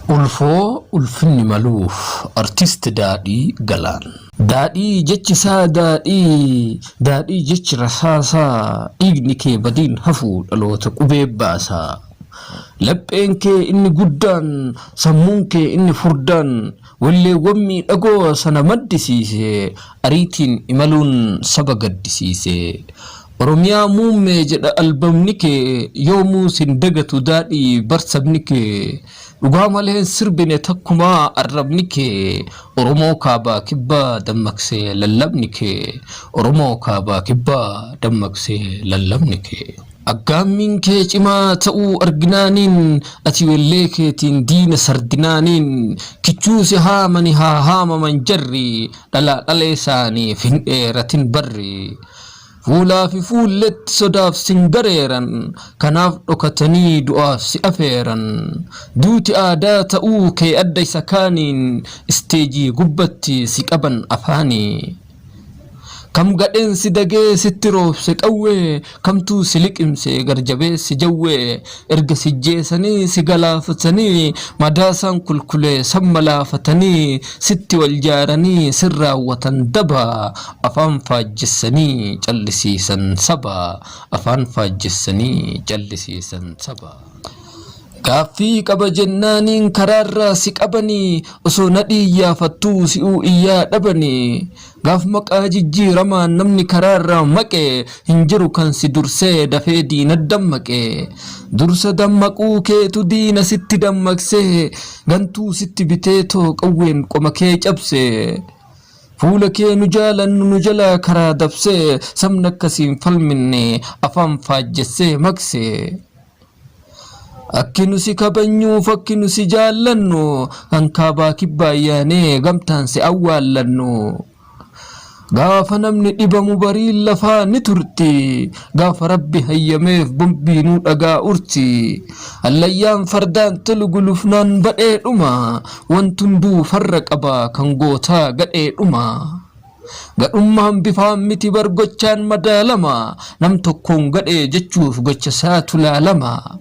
Ulfoo ulfinni maluuf artist Daadhii Galaan. Daadhii jechi isaa daadhii jechi rasaasaa dhiigni kee badiin hafuu dhaloota qubee baasaa. Lapheen kee inni guddaan sammuun kee inni furdaan walleewwan miidhagoo sana maddisiise ariitiin imaluun saba gaddisiise. Oromiyaa muummee jedha albamni kee yoomuu sin dagatu daadhii barsabni kee dhugaa malee sirbine takkumaa arrabni kee Oromoo kaabaa kibbaa dammaqsee lallabni kee Oromoo kaabaa kibbaa dammaqsee lallabni kee. Aggaammiin kee cimaa ta'uu arginaaniin ati wallee keetiin diina sardinaaniin kichuusi haamani haa haamaman jarri dhalaa dhalee isaanii fin dheeratin barri. Fuulaa fi fuulletti sodaaf sin gareeran kanaaf dhokatanii du'aaf si afeeran duuti aadaa ta'uu kee adda isa kaaniin isteejii gubbatti si qaban afaanii. Kam gadheen si dagee sitti roobse qawwee kamtuu si liqimse garjabee si jawwee erga si jeesanii si galaafatanii madaasaan kulkulee samma laafatanii sitti wal jaaranii sirraawwatan daba afaan faajjessanii callisiisan saba afaan faajjessanii callisiisan saba. Gaaffii qaba jennaaniin karaarraa si qabanii osoo nadhii yaafattuu si'uu iyyaa dhabanii. Gaaf maqaa jijjiiramaan namni karaarraa maqee hin jiru kan si dursee dafee diina dammaqee. Dursa dammaquu keetu diina sitti dammaqsee gantuu sitti biteetoo qawween qoma kee cabsee. Fuula kee nu jaalannu nu jalaa karaa dabsee sabni akkasiin falminne afaan faajjessee maqsee. Akkinu si kabanyuuf akkinu si jaallannu kan kaabaa kibbaa ayyaanee gamtaan si awwaallannu. Gaafa namni dhibamu bariin lafaa ni turti gaafa rabbi hayyameef bombiinuu dhagaa urti. Allayyaan fardaan tolu gulufnaan badhee dhuma wantunduu farra qaba kan gootaa gadhee dhuma. Gadhummaan bifaan miti bargochaan madaalama nam tokkoon gadhee jechuuf gocha isaatu laalama.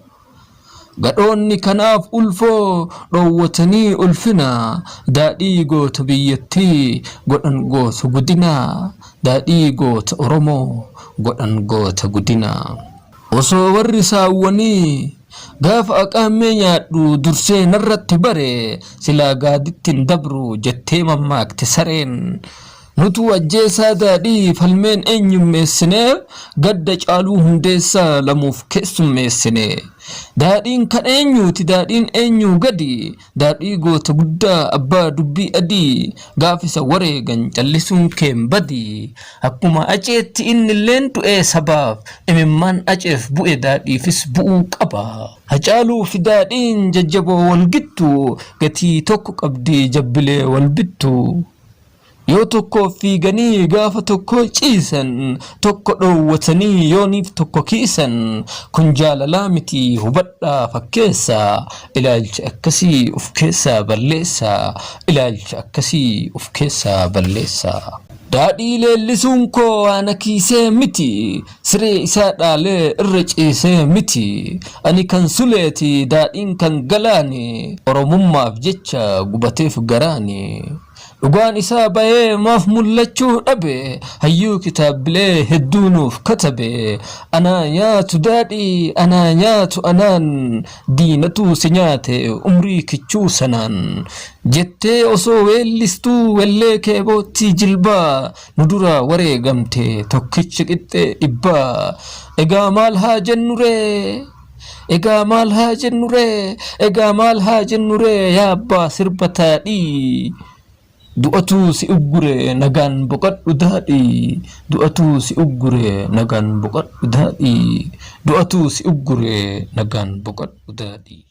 Gadhoonni kanaaf ulfoo dhoowwatanii ulfina daadhii goota biyyattii godhan goota gudina daadhii goota Oromoo godhan goota gudina. Osoo warri saawwanii gaafa aqaamee nyaadhu dursee narratti bare silaa gaadittiin dabru jettee mammaakte sareen. Nutu ajjeesaa daadhii falmeen eenyummeessineef gadda caaluu hundeessaa lamuuf keessummeessine. Daadhiin kan eenyuuti daadhiin eenyuu gadi daadhii goota guddaa abbaa dubbii adii gaafisa wareegan callisuun keen badii. Akkuma aceetti inni illeen du'ee sabaaf imimmaan aceef bu'e daadhiifis bu'uu qaba. Hacaaluu fi daadhiin jajjaboo wal gittu gatii tokko qabdi jabbilee wal bittu. Yoo tokko fiiganii gaafa tokko ciisan tokko dhoowwatanii yooniif tokko kiisan kun jaalalaa miti hubadhaa fakkeessa ilaalcha akkasii uf keessaa balleessa ilaalcha akkasii uf keessaa balleessa. Daadhii leellisuun koo waan kiisee miti siree isaa dhaalee irra ciisee miti ani kan suleeti daadhiin kan galaani oromummaaf jecha gubateef garaani. Dhugaan isaa bahee maaf mul'achuu dhabe hayyuu kitaabilee hedduu nuuf katabe. Anaa nyaatu daadhii anaa nyaatu anaan diinatu si nyaate umrii kichuu sanaan jettee osoo weellistuu wallee kee boottii jilbaa nu dura wareegamte tokkicha qixxee dhibbaa. Egaa maal haa jennuree egaa maal haa jennuree egaa maal haa jennuree yaa abbaa sirba taadhii. Du'atu si uggure nagaan boqadhu daadhii du'atu si uggure nagaan boqadhu daadhii du'atu si uggure nagaan boqadhu daadhii.